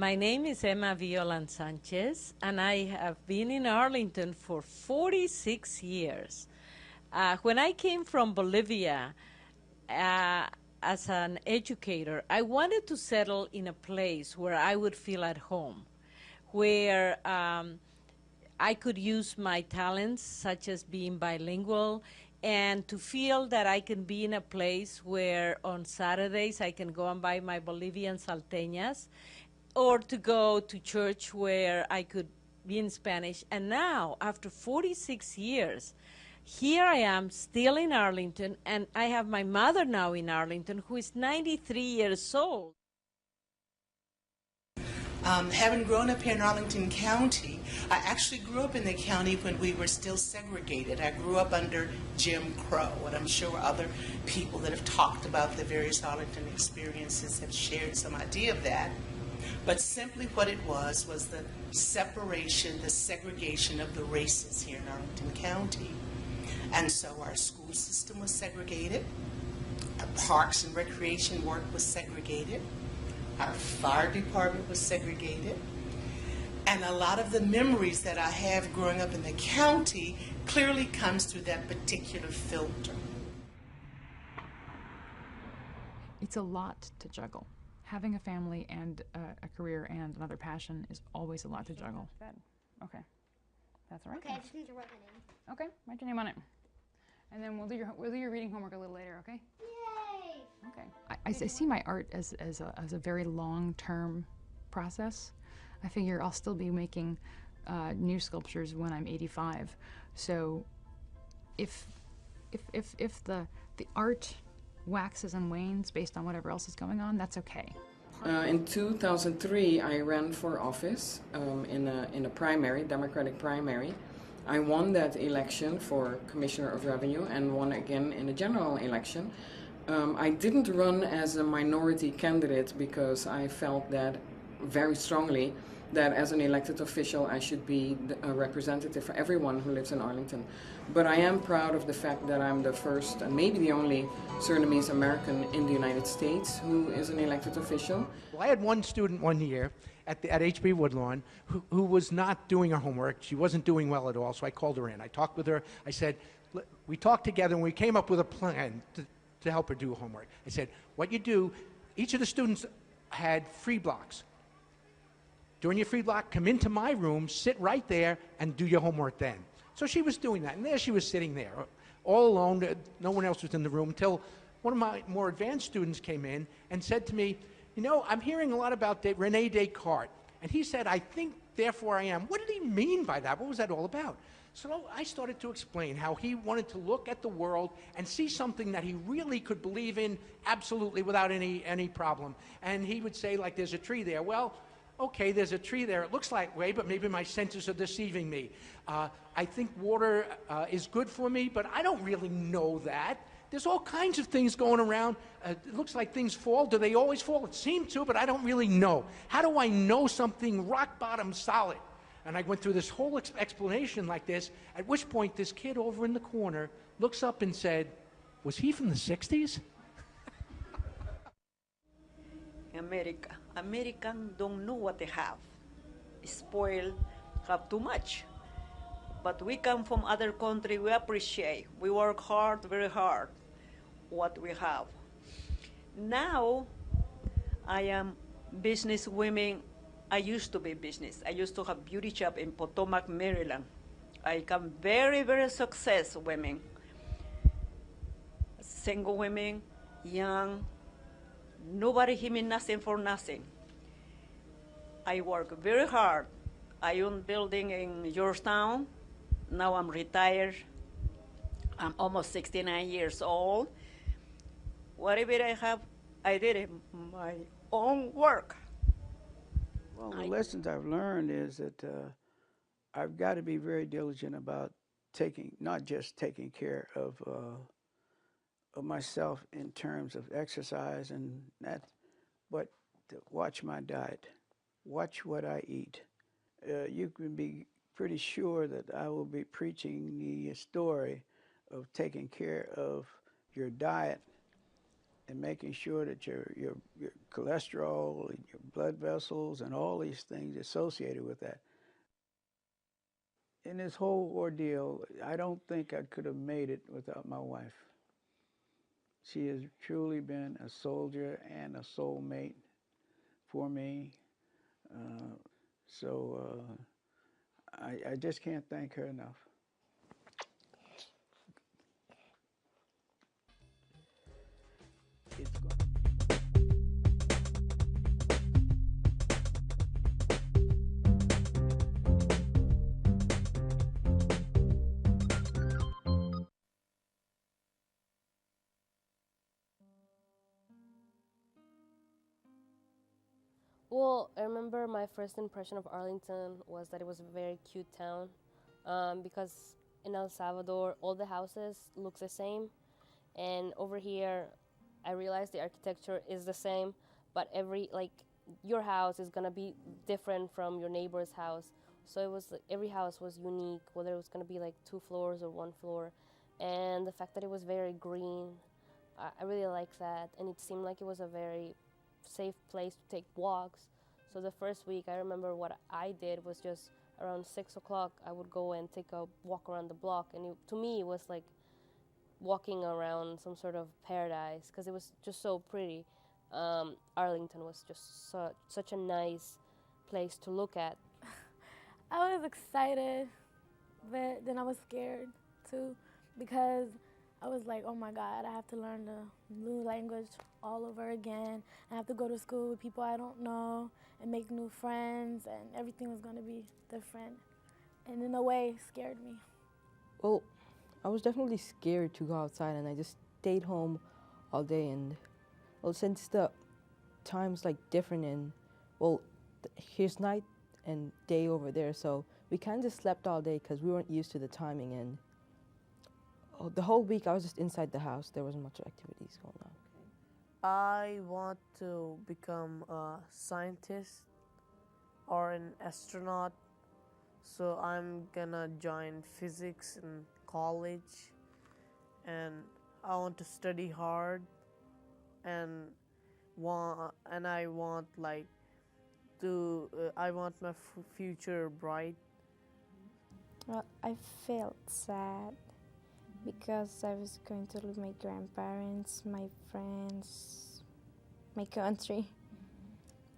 My name is Violand Sanchez, and I have been in Arlington for 46 years. When I came from Bolivia uh, as an educator, I wanted to settle in a place where I would feel at home, where I could use my talents, such as being bilingual, and to feel that I can be in a place where on Saturdays I can go and buy my Bolivian salteñas, or to go to church where I could be in Spanish. And now, after 46 years, here I am still in Arlington, and I have my mother now in Arlington who is 93 years old. Having grown up here in Arlington County, I actually grew up in the county when we were still segregated. I grew up under Jim Crow, and I'm sure other people that have talked about the various Arlington experiences have shared some idea of that. But simply what it was the separation, the segregation of the races here in Arlington County. And so our school system was segregated, our parks and recreation work was segregated, our fire department was segregated, and a lot of the memories that I have growing up in the county clearly comes through that particular filter. It's a lot to juggle. Having a family and a career and another passion is always a lot to juggle. Okay, that's all right. Okay, I just need to write my name. Okay, write your name on it. And then we'll do your reading homework a little later, okay? Yay! Okay. I see my art as a very long-term process. I figure I'll still be making new sculptures when I'm 85. So if the art waxes and wanes based on whatever else is going on, that's okay. In 2003, I ran for office in a primary, Democratic primary. I won that election for Commissioner of Revenue and won again in a general election. I didn't run as a minority candidate because I felt that very strongly that as an elected official I should be a representative for everyone who lives in Arlington. But I am proud of the fact that I'm the first and maybe the only Surinamese American in the United States who is an elected official. Well, I had one student one year at HB Woodlawn who was not doing her homework. She wasn't doing well at all, so I called her in. I talked with her. I said, we talked together and we came up with a plan to help her do homework. I said, what you do, each of the students had free blocks. During your free block, come into my room, sit right there, and do your homework then. So she was doing that, and there she was sitting there, all alone. No one else was in the room until one of my more advanced students came in and said to me, you know, I'm hearing a lot about Rene Descartes. And he said, I think, therefore I am. What did he mean by that? What was that all about? So I started to explain how he wanted to look at the world and see something that he really could believe in absolutely without any problem. And he would say, like, there's a tree there. Well, okay, there's a tree there. It looks like way, but maybe my senses are deceiving me. I think water is good for me, but I don't really know that. There's all kinds of things going around. It looks like things fall. Do they always fall? It seems to, but I don't really know. How do I know something rock bottom solid? And I went through this whole explanation like this, at which point this kid over in the corner looks up and said, was he from the 60s? Americans don't know what they have. Spoiled, have too much. But we come from other country, we appreciate. We work hard, very hard, what we have. Now, I am business women. I used to be business. I used to have beauty shop in Potomac, Maryland. I come very, very success women. Single women, young, nobody give me nothing for nothing. I work very hard. I own building in Georgetown. Now I'm retired. I'm almost 69 years old. Whatever I have, I did it my own work. Well, the lessons I've learned is that I've got to be very diligent about not just taking care of myself in terms of exercise and that, but to watch my diet, watch what I eat. You can be pretty sure that I will be preaching the story of taking care of your diet. and making sure that your cholesterol and your blood vessels and all these things associated with that. In this whole ordeal, I don't think I could have made it without my wife. She has truly been a soldier and a soulmate for me. I just can't thank her enough. It's going. Well, I remember my first impression of Arlington was that it was a very cute town, because in El Salvador all the houses look the same, and over here I realized the architecture is the same, but your house is gonna be different from your neighbor's house. So it was every house was unique, whether it was gonna be like 2 floors or 1 floor, and the fact that it was very green, I really like that, and it seemed like it was a very safe place to take walks. So the first week, I remember what I did was just around 6 o'clock, I would go and take a walk around the block. And to me, it was like walking around some sort of paradise because it was just so pretty. Arlington was just such a nice place to look at. I was excited, but then I was scared too because I was like, oh my God, I have to learn the new language all over again. I have to go to school with people I don't know and make new friends, and everything was going to be different. And in a way, scared me. Well, I was definitely scared to go outside, and I just stayed home all day. And well, since the time's like different, and well, here's night and day over there, so we kind of just slept all day because we weren't used to the timing. And the whole week I was just inside the house. There wasn't much activities going on. I want to become a scientist or an astronaut, so I'm gonna join physics in college, and I want to study hard, and I want I want my future bright. Well, I felt sad because I was going to lose my grandparents, my friends, my country.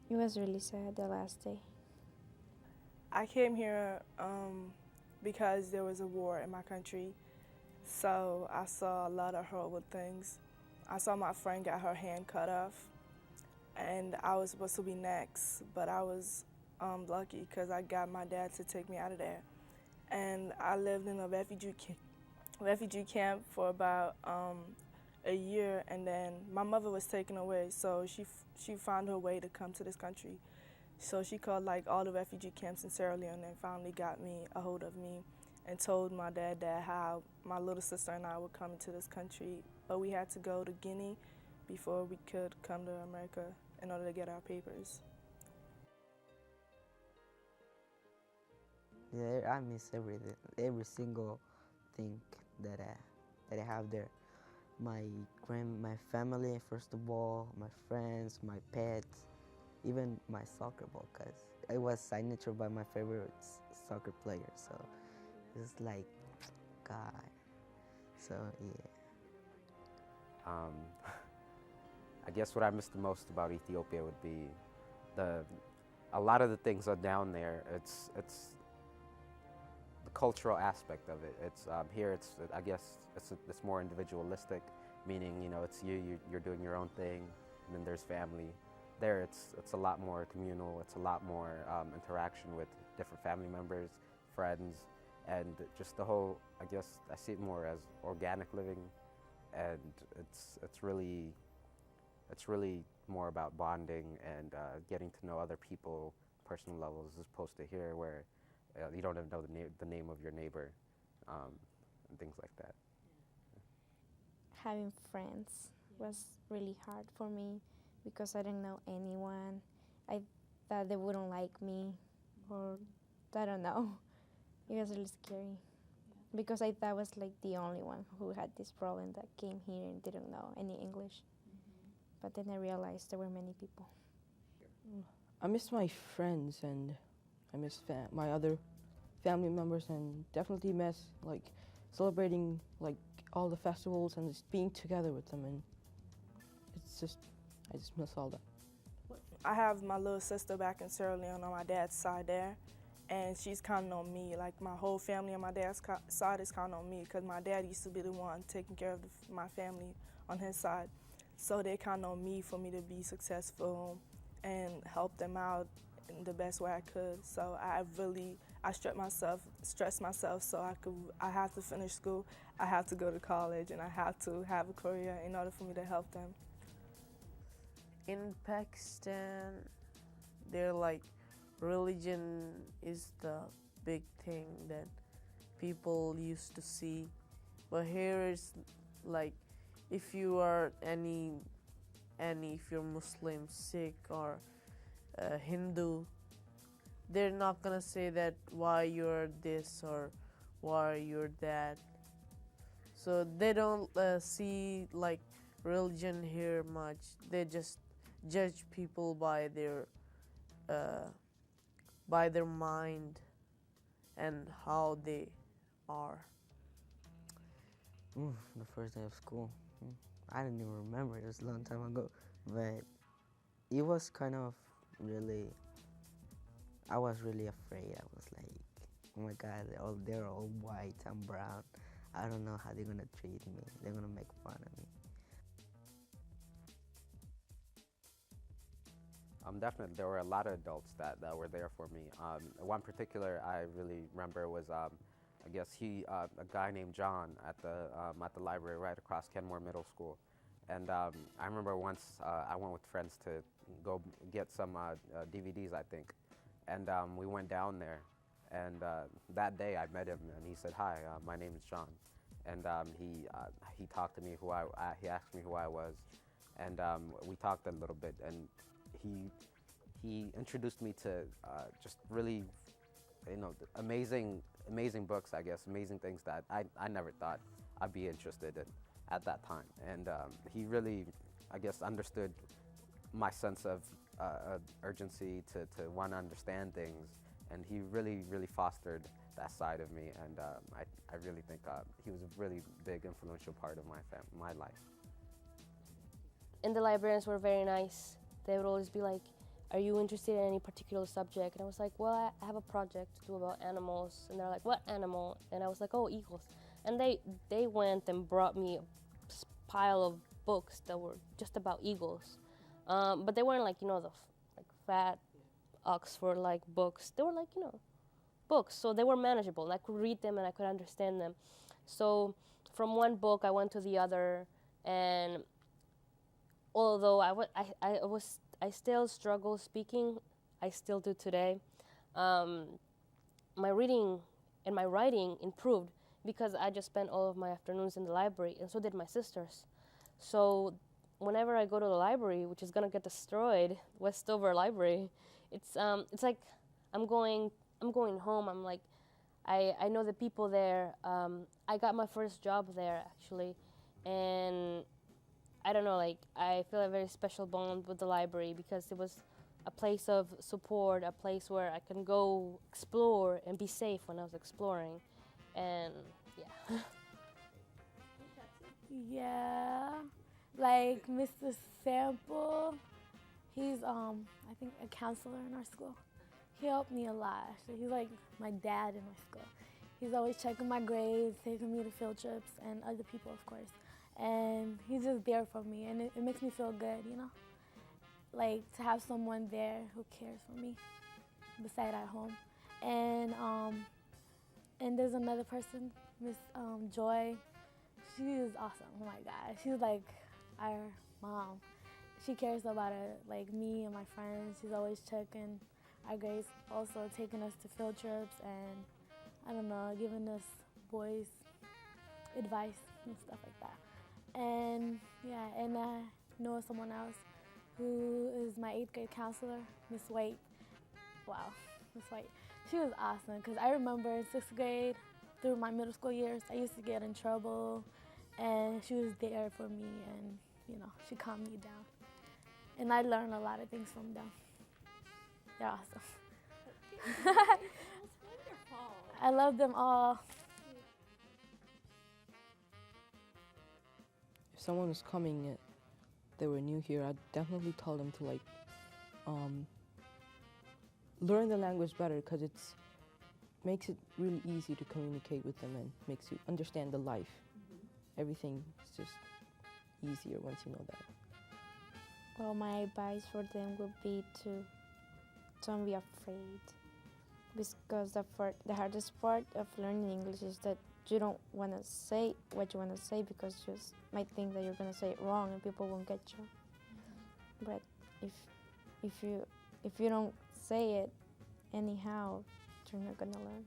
It was really sad the last day. I came here because there was a war in my country, so I saw a lot of horrible things. I saw my friend got her hand cut off, and I was supposed to be next, but I was lucky because I got my dad to take me out of there. And I lived in a refugee camp for about a year, and then my mother was taken away, so she found her way to come to this country. So she called like all the refugee camps in Sierra Leone and finally got me a hold of me and told my dad that how my little sister and I would come into this country, but we had to go to Guinea before we could come to America in order to get our papers. Yeah, I miss everything, every single thing that I have there. My family, first of all, my friends, my pets, even my soccer ball, because it was signature by my favorite soccer player. So it's like, God. So yeah. I guess what I miss the most about Ethiopia would be a lot of the things are down there. It's the cultural aspect of it. It's here. I guess it's more individualistic, meaning it's you're doing your own thing, and then there's family. There it's a lot more communal. It's a lot more interaction with different family members, friends, and just the whole. I guess I see it more as organic living, and it's really more about bonding and getting to know other people, personal levels, as opposed to here where you don't even know the name of your neighbor, and things like that. Having friends was really hard for me because I didn't know anyone. I thought they wouldn't like me, or I don't know. It was really scary because I thought I was like the only one who had this problem that came here and didn't know any English. but then I realized there were many people. I miss my friends and I miss my other family members, and definitely miss like celebrating like all the festivals and just being together with them, and it's just I just miss all that. I have my little sister back in Sierra Leone on my dad's side there, and she's counting on me. Like my whole family on my dad's side is counting on me because my dad used to be the one taking care of my family on his side. So they count on me for me to be successful and help them out in the best way I could. So I stress myself so I have to finish school, I have to go to college, and I have to have a career in order for me to help them. In Pakistan, they're like, religion is the big thing that people used to see. But here is like, if you are if you're Muslim, Sikh, or Hindu, they're not gonna say that why you're this or why you're that. So they don't see like religion here much. They just judge people by their mind and how they are. The first day of school. I didn't even remember. It was a long time ago. But it was kind of really, I was really afraid. I was like, oh my God, they're all white, I'm brown. I don't know how they're going to treat me. They're going to make fun of me. Definitely, there were a lot of adults that were there for me. One particular I really remember was, I guess a guy named John at the library right across Kenmore Middle School. And I remember once I went with friends to go get some DVDs, I think. And we went down there. And that day I met him and he said, "Hi, my name is John." And he talked to me he asked me who I was. And we talked a little bit, and he introduced me to just really, amazing books, I guess, amazing things that I never thought I'd be interested in at that time. And he really, I guess, understood my sense of urgency to want to understand things, and he really, really fostered that side of me. And I really think he was a really big, influential part of my life. And the librarians were very nice. They would always be like, "Are you interested in any particular subject?" And I was like, "Well, I have a project to do about animals." And they're like, "What animal?" And I was like, "Oh, eagles." And they went and brought me a pile of books that were just about eagles. But they weren't like, the fat Oxford books. They were books. So they were manageable. And I could read them and I could understand them. So from one book I went to the other, and although I still struggle speaking, I still do today. My reading and my writing improved because I just spent all of my afternoons in the library, and so did my sisters. So whenever I go to the library, which is gonna get destroyed, Westover Library, it's like I'm going home. I'm like, I know the people there. I got my first job there actually, and I don't know, I feel a very special bond with the library because it was a place of support, a place where I can go explore and be safe when I was exploring. And yeah. Yeah, like Mr. Sample, he's I think a counselor in our school. He helped me a lot. Actually. He's like my dad in my school. He's always checking my grades, taking me to field trips, and other people, of course. And he's just there for me, and it makes me feel good, like to have someone there who cares for me beside at home. And there's another person, Miss Joy. She is awesome. Oh my God, she's like our mom. She cares about me and my friends. She's always checking our grades, also taking us to field trips, and I don't know, giving us boys advice and stuff like that. And yeah, and I know someone else who is my 8th grade counselor, Miss White. Wow, Miss White. She was awesome because I remember in 6th grade, through my middle school years, I used to get in trouble, and she was there for me, and she calmed me down. and I learn a lot of things from them. They're awesome. I love them all. If someone was coming, they were new here, I'd definitely tell them to like learn the language better, because it makes it really easy to communicate with them and makes you understand the life. Everything is just easier once you know that. Well, my advice for them would be to don't be afraid, because the hardest part of learning English is that you don't want to say what you want to say, because you might think that you're going to say it wrong and people won't get you. But if you don't say it anyhow, you're not going to learn,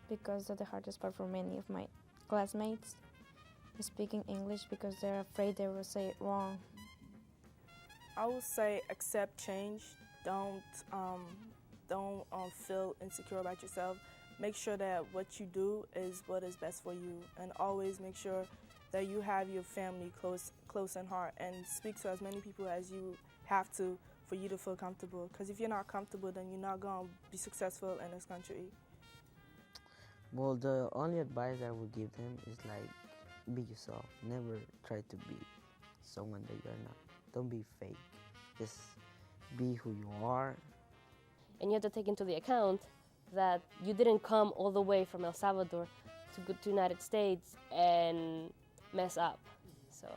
because that's the hardest part for many of my classmates, is speaking English, because they're afraid they will say it wrong. I would say accept change. Don't feel insecure about yourself. Make sure that what you do is what is best for you, and always make sure that you have your family close in heart, and speak to as many people as you have to for you to feel comfortable. Because if you're not comfortable, then you're not going to be successful in this country. Well, the only advice I would give them is like, be yourself. Never try to be someone that you're not. Don't be fake. Just be who you are. And you have to take into the account that you didn't come all the way from El Salvador to go to the United States and mess up. So.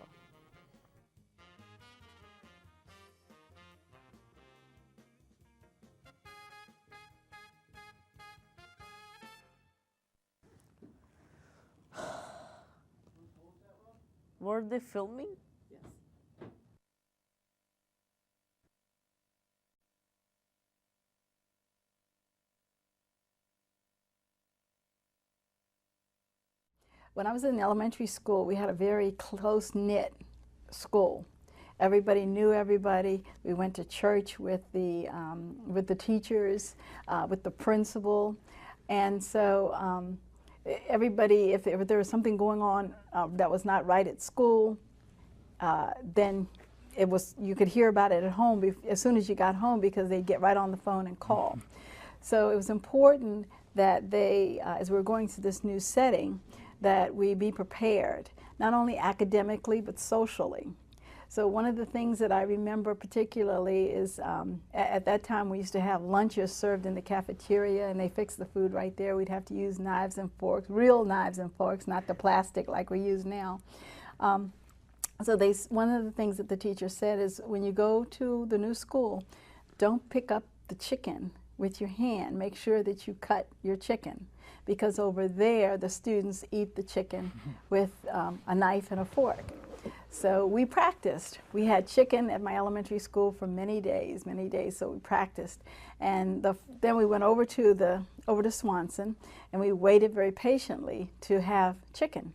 Were they filming? When I was in elementary school, we had a very close-knit school. Everybody knew everybody. We went to church with the teachers, with the principal, and so everybody, if there was something going on that was not right at school, then you could hear about it at home as soon as you got home, because they'd get right on the phone and call. So it was important that they, as we were going to this new setting, that we be prepared, not only academically but socially. So one of the things that I remember particularly is at that time we used to have lunches served in the cafeteria, and they fixed the food right there. We'd have to use knives and forks, real knives and forks, not the plastic like we use now. So one of the things that the teacher said is, when you go to the new school, don't pick up the chicken with your hand. Make sure that you cut your chicken, because over there the students eat the chicken with a knife and a fork. So we practiced. We had chicken at my elementary school for many days, so we practiced. And then we went over to Swanson, and we waited very patiently to have chicken.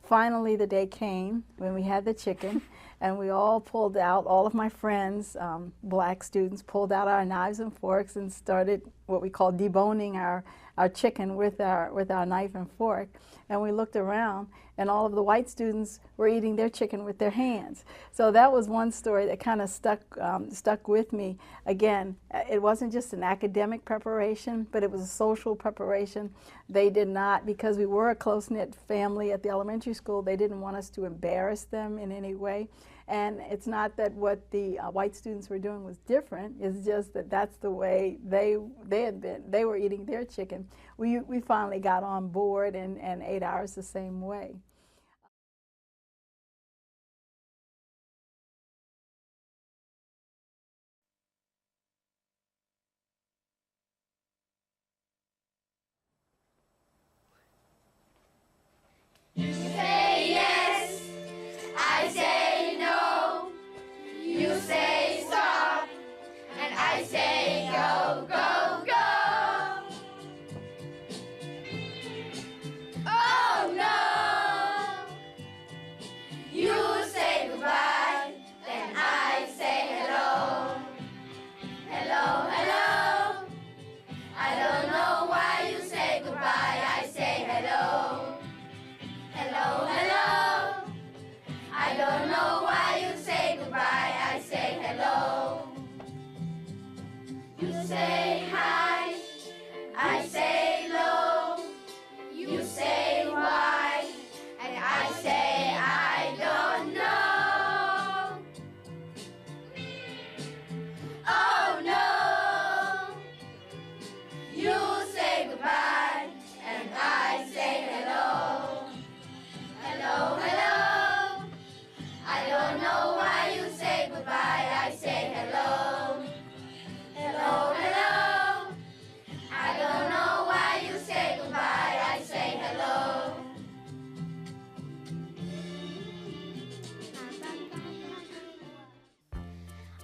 Finally, the day came when we had the chicken, and we all pulled out, all of my friends, black students, pulled out our knives and forks and started what we call deboning our chicken with our knife and fork. And we looked around, and all of the white students were eating their chicken with their hands. So that was one story that kind of stuck with me. Again, it wasn't just an academic preparation, but it was a social preparation. They did not, because we were a close-knit family at the elementary school, they didn't want us to embarrass them in any way. And it's not that what the white students were doing was different. It's just that that's the way they had been. They were eating their chicken. We finally got on board and ate ours the same way. You say yes, I say no. You say stop, and I say go, go, go. Oh no!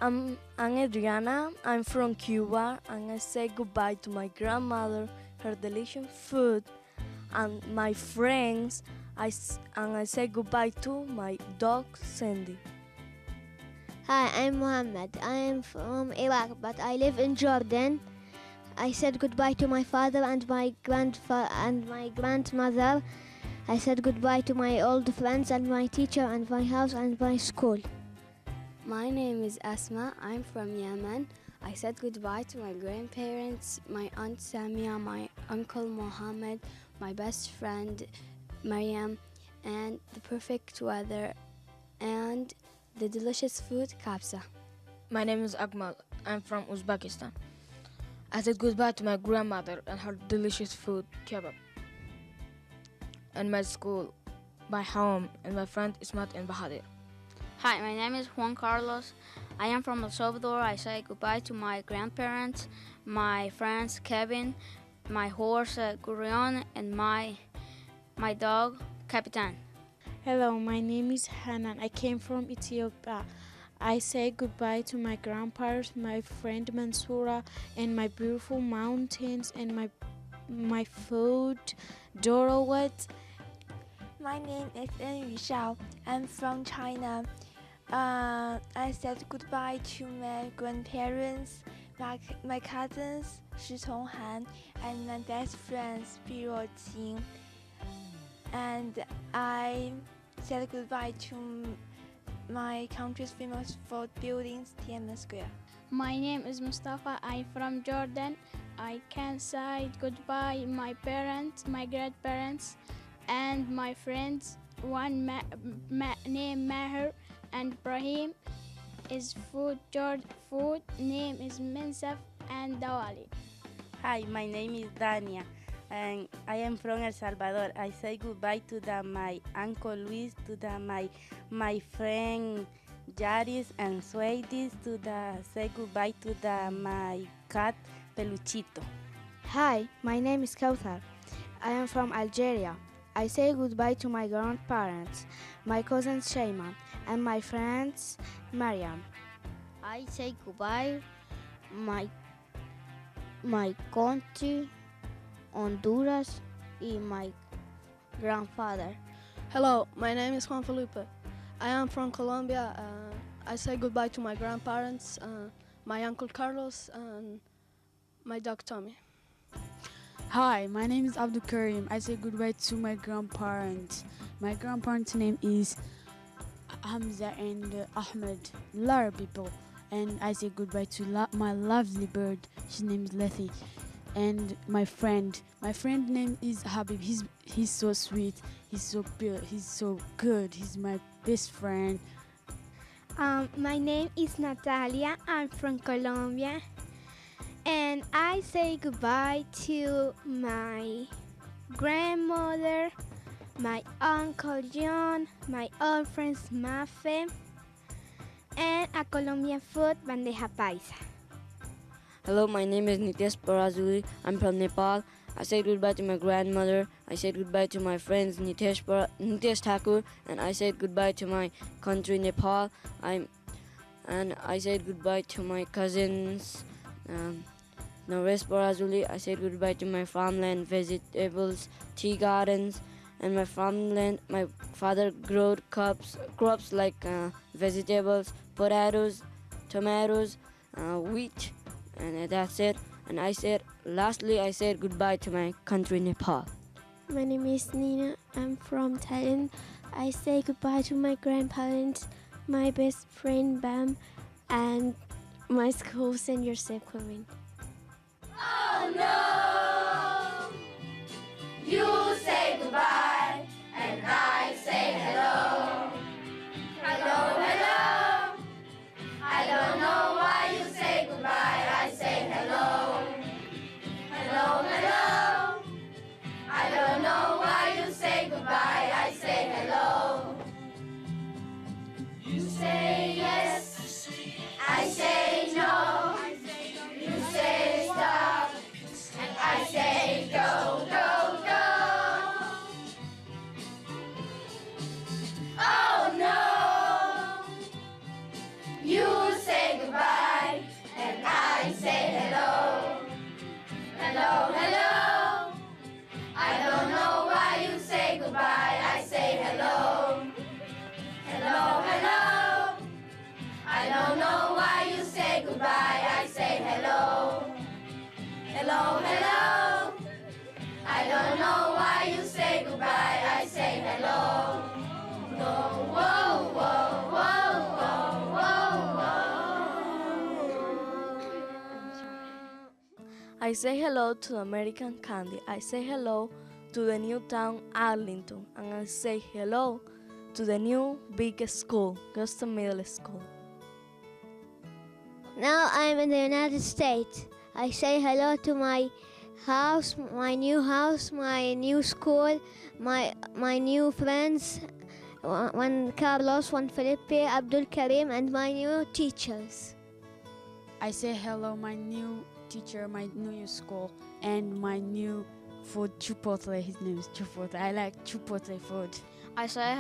I'm Adriana. I'm from Cuba, and I say goodbye to my grandmother, her delicious food, and my friends. And I say goodbye to my dog Sandy. Hi, I'm Mohammed. I am from Iraq, but I live in Jordan. I said goodbye to my father and my grandmother. I said goodbye to my old friends and my teacher and my house and my school. My name is Asma. I'm from Yemen. I said goodbye to my grandparents, my aunt Samia, my uncle Mohammed, my best friend Mariam, and the perfect weather and the delicious food kabsa. My name is Akmal. I'm from Uzbekistan. I said goodbye to my grandmother and her delicious food kebab, and my school, my home, and my friend Ismat and Bahadir. Hi, my name is Juan Carlos. I am from El Salvador. I say goodbye to my grandparents, my friends Kevin, my horse Gurion, and my dog Capitan. Hello, my name is Hanan. I came from Ethiopia. I say goodbye to my grandparents, my friend Mansoura, and my beautiful mountains and my food, Dorowet. My name is En Yushao. I'm from China. I said goodbye to my grandparents, my cousins Shi Tonghan, and my best friends Biro Jing. And I said goodbye to my country's famous for buildings, Tiananmen Square. My name is Mustafa. I'm from Jordan. I can say goodbye my parents, my grandparents, and my friends. One named Maher and Ibrahim is food name is Minsaf and Dawali. Hi, my name is Dania and I am from El Salvador. I say goodbye to my uncle Luis, to my friend Yaris and Sweeties, say goodbye to my cat Peluchito. Hi, my name is Kauthar. I am from Algeria. I say goodbye to my grandparents, my cousin Shayma, and my friends Mariam. I say goodbye my country, Honduras, and my grandfather. Hello, my name is Juan Felipe. I am from Colombia. I say goodbye to my grandparents, my uncle Carlos, and my dog Tommy. Hi, my name is Abdul Karim. I say goodbye to my grandparents. My grandparents' name is Hamza and Ahmed, Lara people. And I say goodbye to my lovely bird. His name is Lethy. And my friend name is Habib. He's so sweet. He's so good. He's my best friend. My name is Natalia. I'm from Colombia. And I say goodbye to my grandmother, my uncle John, my old friends Mafe, and a Colombian food, bandeja paisa. Hello, my name is Nitesh Parazuli. I'm from Nepal. I said goodbye to my grandmother. I said goodbye to my friends Nitesh Thakur, and I said goodbye to my country Nepal. And I said goodbye to my cousins. Naresh Parazuli. I said goodbye to my farmland, vegetables, tea gardens, and my farmland. My father grew crops like vegetables, potatoes, tomatoes, wheat, and that's it. And lastly, I said goodbye to my country, Nepal. My name is Nina. I'm from Thailand. I say goodbye to my grandparents, my best friend Bam, and my school, St. Joseph Queen. Oh no! You say goodbye, and I say hello. Hello, hello. I don't know why you say goodbye. I say hello. Hello, hello. I don't know why you say goodbye. I say hello. You say yes. I say no. You say stop. And I say I say hello to American Candy. I say hello to the new town Arlington. And I say hello to the new big school, Guston Middle School. Now I'm in the United States. I say hello to my house, my new school, my new friends, Juan Carlos, Juan Felipe, Abdul Karim, and my new teachers. I say hello, my new teacher, my new school, and my new food, Chipotle. His name is Chipotle. I like Chipotle food. I say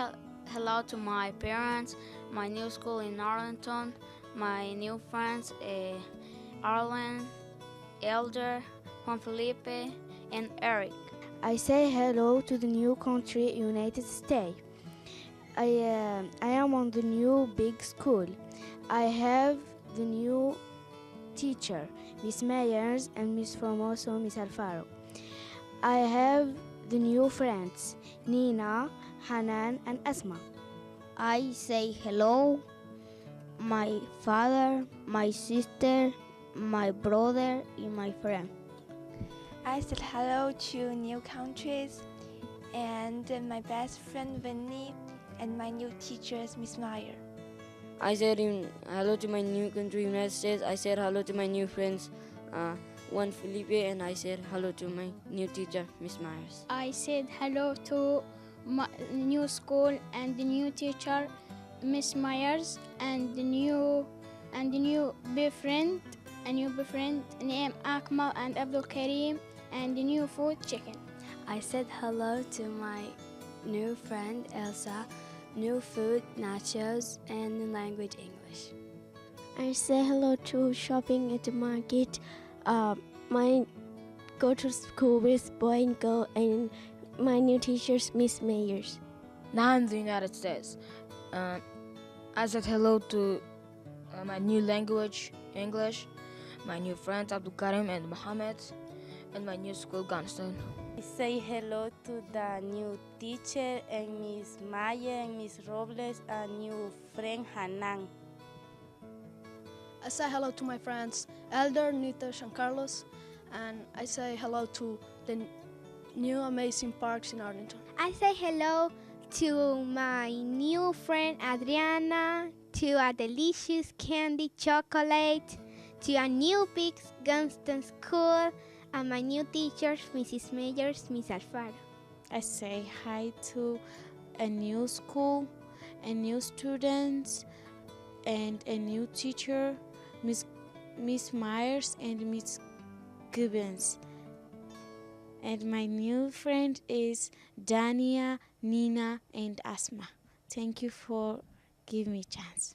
hello to my parents, my new school in Arlington, my new friends, Arlen, Elder, Juan Felipe, and Eric. I say hello to the new country, United States. I am on the new big school. I have the new teacher, Miss Myers and Miss Formoso, Miss Alfaro. I have the new friends, Nina, Hanan, and Asma. I say hello, my father, my sister, my brother, and my friend. I said hello to new countries and my best friend Vinny and my new teachers, Miss Meyer. I said hello to my new country, United States. I said hello to my new friends, Juan Felipe, and I said hello to my new teacher, Miss Myers. I said hello to my new school and the new teacher, Miss Myers, and the new befriend named Akmal and Abdul Karim, and the new food chicken. I said hello to my new friend Elsa, new food nachos, and the language English. I say hello to shopping at the market. My go to school with boy and girl, and my new teachers, Miss Mayers. Now I'm in the United States. I said hello to my new language, English, my new friends, Abdul Karim and Mohammed, and my new school, Gunston. I say hello to the new teacher and Miss Maya and Miss Robles and new friend Hanan. I say hello to my friends Elder, Nitesh, and Carlos, and I say hello to the new amazing parks in Arlington. I say hello to my new friend Adriana, to a delicious candy chocolate, to a new big Gunston school, and my new teachers, Mrs. Mayers, Miss Alfaro. I say hi to a new school, a new students, and a new teacher, Miss Myers and Miss Gibbons. And my new friend is Dania, Nina, and Asma. Thank you for giving me a chance.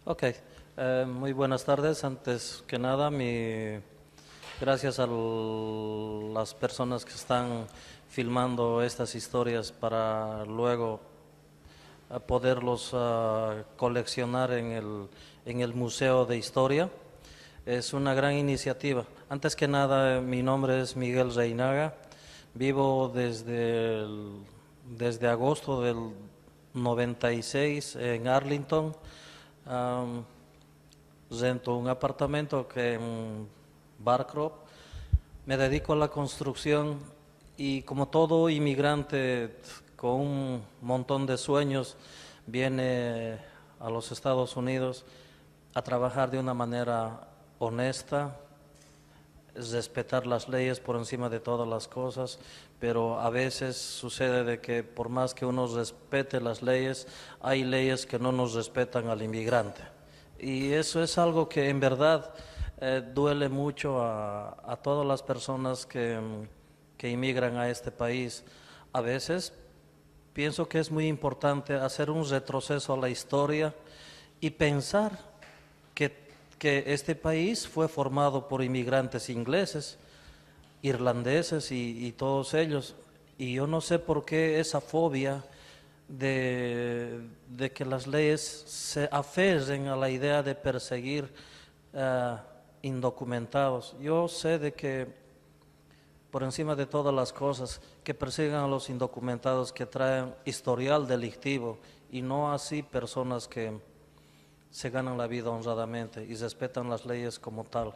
Ok, muy buenas tardes. Antes que nada, gracias a las personas que están filmando estas historias para luego poderlos coleccionar en el Museo de Historia. Es una gran iniciativa. Antes que nada, mi nombre es Miguel Reinaga. Vivo desde agosto del 96 en Arlington. Rento un apartamento que en Barcrop. Me dedico a la construcción y como todo inmigrante con un montón de sueños viene a los Estados Unidos a trabajar de una manera honesta, respetar las leyes por encima de todas las cosas, pero a veces sucede de que por más que uno respete las leyes, hay leyes que no nos respetan al inmigrante. Y eso es algo que en verdad duele mucho a todas las personas que inmigran a este país. A veces pienso que es muy importante hacer un retroceso a la historia y pensar que este país fue formado por inmigrantes ingleses, irlandeses y todos ellos. Y yo no sé por qué esa fobia de que las leyes se aferren a la idea de perseguir indocumentados. Yo sé de que por encima de todas las cosas, que persigan a los indocumentados que traen historial delictivo y no así personas que se ganan la vida honradamente y respetan las leyes como tal.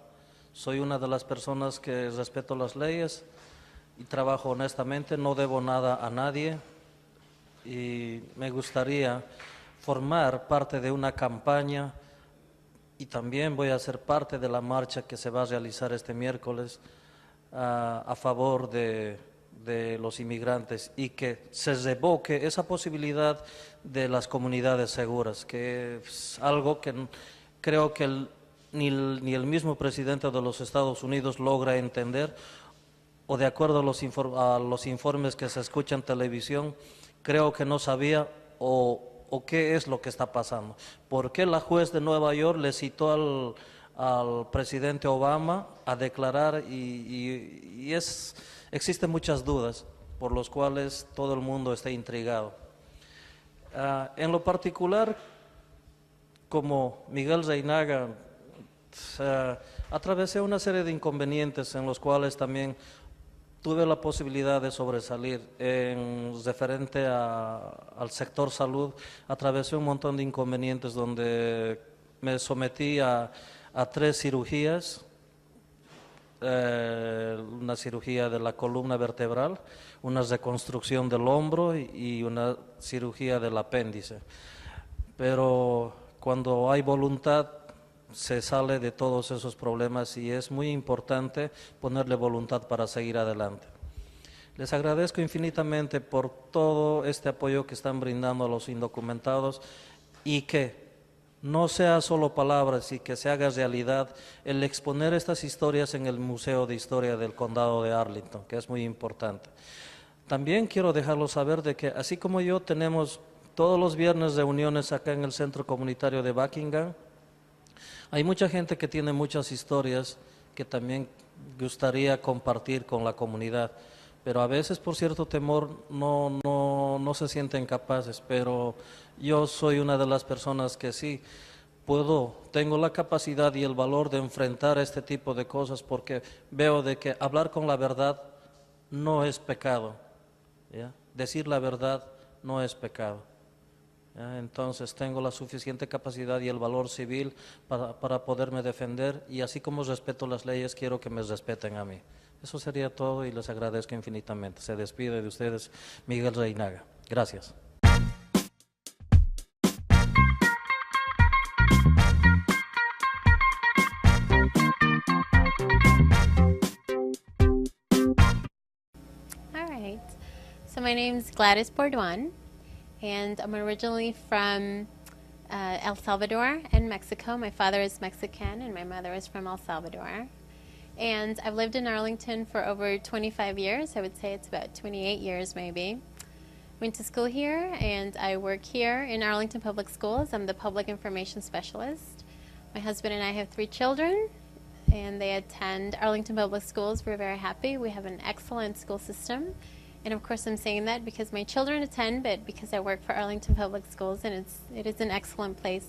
Soy una de las personas que respeto las leyes y trabajo honestamente, no debo nada a nadie y me gustaría formar parte de una campaña y también voy a ser parte de la marcha que se va a realizar este miércoles a favor de los inmigrantes y que se revoque esa posibilidad de las comunidades seguras, que es algo que creo que ni el mismo presidente de los Estados Unidos logra entender, o de acuerdo a los informes que se escuchan en televisión, creo que no sabía o qué es lo que está pasando. ¿Por qué la juez de Nueva York le citó al presidente Obama a declarar y existen muchas dudas por las cuales todo el mundo está intrigado. En lo particular, como Miguel Reinaga, atravesé una serie de inconvenientes en los cuales también tuve la posibilidad de sobresalir. En referente al sector salud, atravesé un montón de inconvenientes donde me sometí a 3 cirugías, una cirugía de la columna vertebral, una reconstrucción del hombro y una cirugía del apéndice. Pero cuando hay voluntad se sale de todos esos problemas y es muy importante ponerle voluntad para seguir adelante. Les agradezco infinitamente por todo este apoyo que están brindando a los indocumentados y que no sea solo palabras y que se haga realidad el exponer estas historias en el Museo de Historia del Condado de Arlington, que es muy importante. También quiero dejarlos saber de que así como yo tenemos todos los viernes reuniones acá en el Centro Comunitario de Buckingham, hay mucha gente que tiene muchas historias que también gustaría compartir con la comunidad, pero a veces por cierto temor no se sienten capaces, pero yo soy una de las personas que sí tengo la capacidad y el valor de enfrentar este tipo de cosas porque veo de que hablar con la verdad no es pecado, ¿ya? Decir la verdad no es pecado. Entonces tengo la suficiente capacidad y el valor civil para poderme defender y así como respeto las leyes, quiero que me respeten a mí. Eso sería todo y les agradezco infinitamente. Se despide de ustedes Miguel Reinaga. Gracias. All right. So my name's Gladys Borduan, and I'm originally from El Salvador in Mexico. My father is Mexican and my mother is from El Salvador. And I've lived in Arlington for over 25 years. I would say it's about 28 years maybe. Went to school here and I work here in Arlington Public Schools. I'm the public information specialist. My husband and I have 3 children and they attend Arlington Public Schools. We're very happy. We have an excellent school system. And of course I'm saying that because my children attend, but because I work for Arlington Public Schools and it is an excellent place.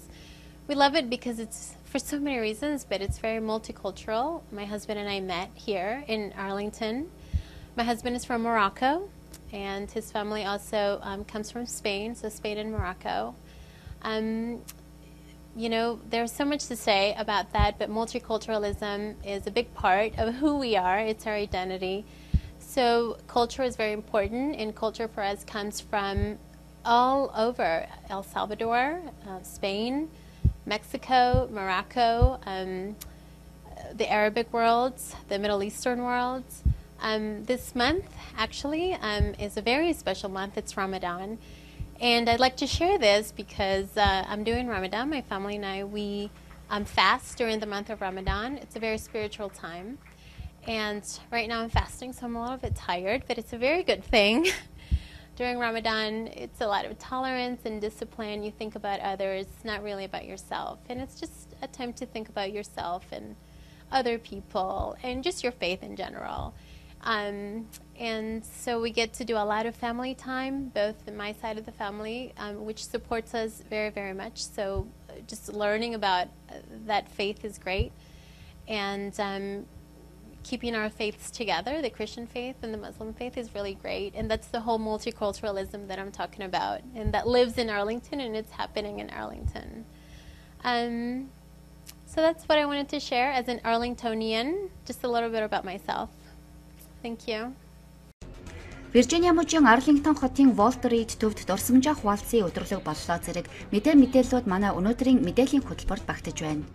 We love it because it's for so many reasons, but it's very multicultural. My husband and I met here in Arlington. My husband is from Morocco and his family also comes from Spain, so Spain and Morocco. You know, there's so much to say about that, but multiculturalism is a big part of who we are. It's our identity. So culture is very important, and culture for us comes from all over El Salvador, Spain, Mexico, Morocco, the Arabic world, the Middle Eastern world. This month actually is a very special month. It's Ramadan. And I'd like to share this because I'm doing Ramadan. My family and I, we fast during the month of Ramadan. It's a very spiritual time. And right now I'm fasting, so I'm a little bit tired, but it's a very good thing. During Ramadan, it's a lot of tolerance and discipline. You think about others, not really about yourself. And it's just a time to think about yourself and other people and just your faith in general. And so we get to do a lot of family time, both my side of the family, which supports us very, very much. So just learning about that faith is great. And keeping our faiths together, the Christian faith and the Muslim faith, is really great. And that's the whole multiculturalism that I'm talking about, and that lives in Arlington, and it's happening in Arlington. So that's what I wanted to share as an Arlingtonian, just a little bit about myself. Thank you. Виржиниа мужийн Arlington хотын Walter Reed төвд дурсамжаа хуваалцсан өдрөлөг боллоо зэрэг мэдээллүүд манай өнөөдрийн мэдээллийн хөтөлбөрт багтаж байна.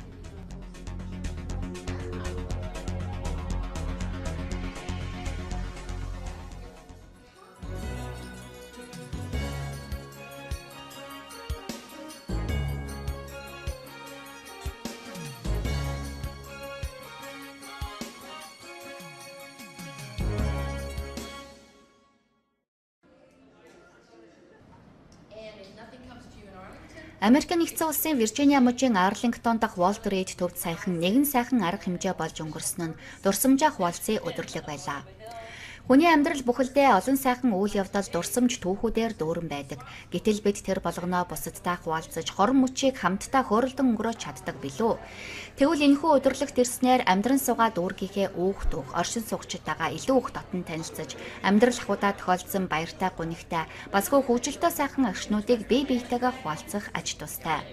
Америк нэгдсэн улсын Виржиниа мужийн Arlington дахь Walter Reed төвд саяхан нэгэн сайхан арга хэмжээ болж өнгөрсөн нь дурсамжаа хуваалцсан өдрөлөг байлаа. Хүний амьдрал бүхэлдээ олон сайхан үйл явдал дурсамж түүхүүдээр дүүрэн байдаг. Гэтэл бид тэр болгоноо бусадтай хуваалцаж хорон мөчийг хамтдаа хөөрөлдөн өнгөрөөж чаддаг билүү? Тэгвэл энэхүү өдрөлөгт ирснээр амьдран суугаа дүүргийнхээ үүх дүүх оршин суугчдаагаа илүү их дотн танилцаж, амьдрал ахуйдаа тохиолдсон баяртай гунигтай басгүй хөгжилтэй сайхан агшнуудыг бие биетэйгээ хуваалцах аж тустай.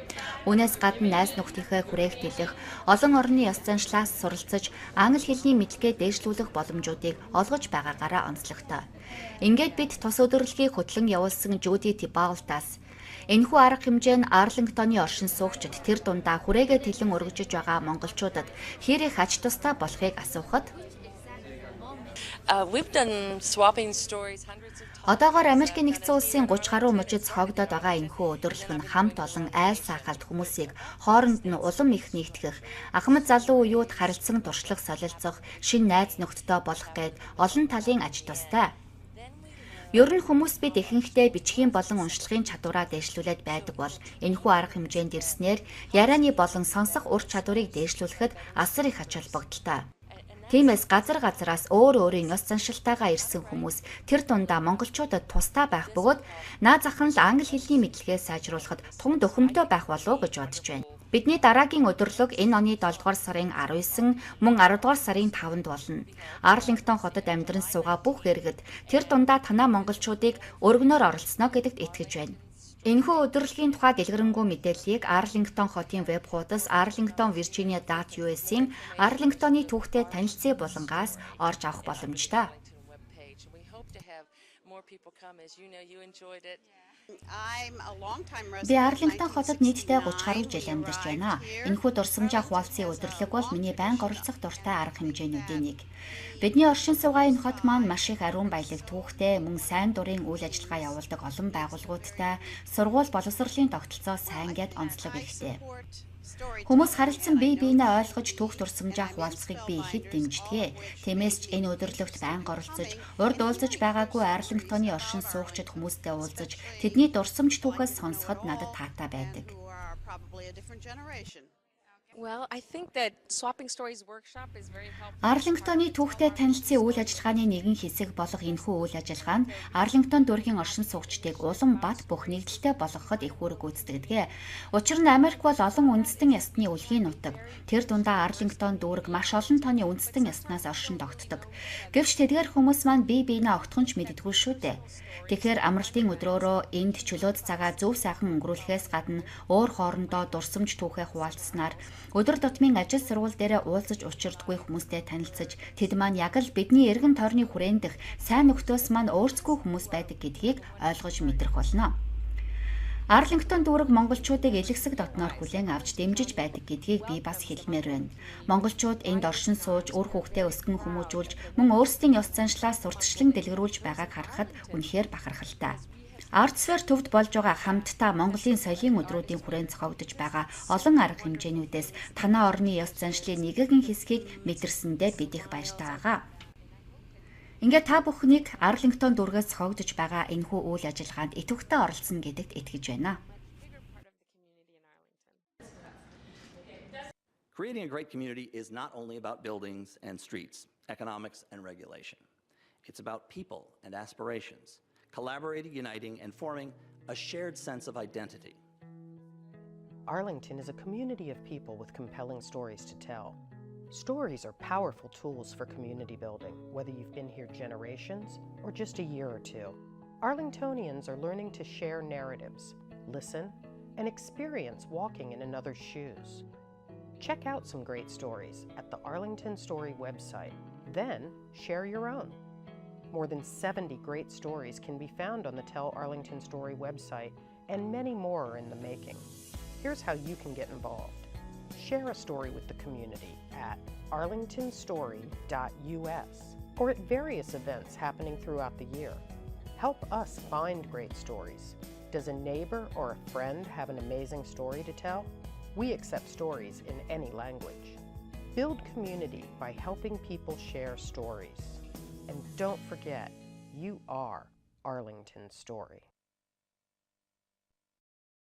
Үүнээс гадна найз нөхдийнхээ хүрээгтэлэх, олон орны ёс заншлаас суралцаж, англи хэлний мэдлэгээ дээшлүүлэх боломжуудыг олгож байгаагаар онцлогтой. Ингээд бид тус өдрөлгийг хөтлөн явуулсан Judy Tibalt-аас энэхүү арга хэмжээ нь Arlington-ы оршин суугчид тэр дундаа хүрээгээ тэлэн өргөжөж байгаа монголчуудад хэр их ач тустай болохыг асуухад одоогоор Америк нэгдсэн улсын 30 гаруй мужид цогдоод байгаа энэхүү өдрөлг нь хамт олон айл саахалт хүмүүсийг хооронд нь улам их нэгтгэх, ахмад залуу үеуд харилцан туршлах солилцох, шинэ найз нөхдөдөө болох гээд олон талын ач тустай. Ер нь хүмүүс бид ихэнхдээ бичгийн болон уншлагын чадвараа дээшлүүлээд байдаг бол энэхүү арга хэмжээнд ирснээр ярианы болон сонсох ур чадварыг дээшлүүлэхэд асар их ач холбогдолтой. Тиймээс газар газараас өөр өөрийн ёс заншилтаагаа ирсэн хүмүүс тэр дундаа монголчуудад тустай байх бөгөөд наа захын л англи хэлний мэдлэгээ сайжруулахад тун дөхөмтөө байх болов уу гэж бодож байна. Бидний дараагийн өдрөлөг энэ оны 7 дугаар сарын 19, мөн 10 дугаар сарын 5-нд болно. Arlington хотод амьдран суугаа бүх иргэд тэр дундаа танаа монголчуудыг өргөнөөр оролцсноо гэдэгт итгэж байна. Энэхүү өдрөлгийн тухай дэлгэрэнгүй мэдээллийг Arlington хотын веб хуудас arlingtonvirginia.us-ийн Arlington-ы түүхтэй танилцъя булангаас орж авах боломжтой. Би Arlington хотод нийтдээ 30 гаруй жил амьдарч байна. Энэхүү дурсамжаа хуваалцсан өдрөлөг бол миний байнга оролцох дуртай арга хэмжээнүүдийн нэг. Бидний оршин суугаа энэ хот маань маш их ариун баялаг түүхтэй, мөн сайн дурын үйл ажиллагаа явуулдаг олон байгууллагуудтай, сургууль боловсролын тогтолцоо сайн гэд онцлог ихтэй. Хүмүүс харилцан бие биенээ ойлгож түүх дурсамжаа хуваалцахыг би ихэд дэмждэг. Тиймээс ч энэ өдрөлөгт байнга оролцож, урд уулзаж байгаагүй Arlington-ы оршин суугчид хүмүүстэй уулзаж, тэдний дурсамж түүхээс сонсоход надад таатай байдаг. Arlington-ы түүхтэй танилцсан үйл ажиллагааны нэгэн хэсэг болох энэхүү үйл ажиллагаа нь Arlington дүүргийн оршин суугчдыг улам бат бөх нэгдэлтэй болгоход их үүрэг гүйцэтгэдэг. Учир нь Америк бол олон үндэстэн ястны үлгийн нутаг. Тэр дундаа Arlington дүүрэг маш олон тооны үндэстэн яснаас оршин тогтдог. Гэвч тэдгээр хүмүүс маань бие биенээ огтхонч мэддэггүй шүү дээ. Тэгэхээр амралтын өдрөөрөө энд чөлөөт цагаа зөв сайхан өнгөрүүлэхээс гадна өөр хоорондоо дурсамж түүхээ хуваалцснаар өдөр тутмын ажил сургууль дээр уулзаж учирдаггүй хүмүүстэй танилцаж тэд маань яг л бидний эргэн тойрны хүрээндх сайн нөхдөөс маань өөрсгөө хүмүүс байдаг гэдгийг ойлгож мэдрэх болно. Arlington дүүрэг монголчуудыг элэгсэг дотноор хүлээн авч дэмжиж байдаг гэдгийг би бас хэлмээр байна. Монголчууд энд оршин сууж, үр хүүхдээ өсгөн хүмүүжүүлж, мөн өөрсдийн ёс заншлаас урьдчилан дэлгэрүүлж байгааг харахад үнэхээр бахархалтай. Artsfair төвд болж байгаа хамтдаа Монголын соёлын өдрүүдийн хүрээнд зохиогдож байгаа олон арга хэмжээнүүдээс танай орны ёс заншлын нэгэн хэсгийг мэдэрсэндээ бид их баяртай байгаа. Ингээд та бүхнийг Arlington дүүргээс зохиогдож байгаа энэхүү үйл ажиллагаанд идэвхтэй оролцсон гэдэгт итгэж байна. Creating a great community is not only about buildings and streets, economics and regulation. It's about people and aspirations, collaborating, uniting, and forming a shared sense of identity. Arlington is a community of people with compelling stories to tell. Stories are powerful tools for community building, whether you've been here generations or just a year or two. Arlingtonians are learning to share narratives, listen, and experience walking in another's shoes. Check out some great stories at the Arlington Story website, then share your own. More than 70 great stories can be found on the Tell Arlington Story website, and many more are in the making. Here's how you can get involved. Share a story with the community at arlingtonstory.us or at various events happening throughout the year. Help us find great stories. Does a neighbor or a friend have an amazing story to tell? We accept stories in any language. Build community by helping people share stories. And don't forget, you are Arlington's story.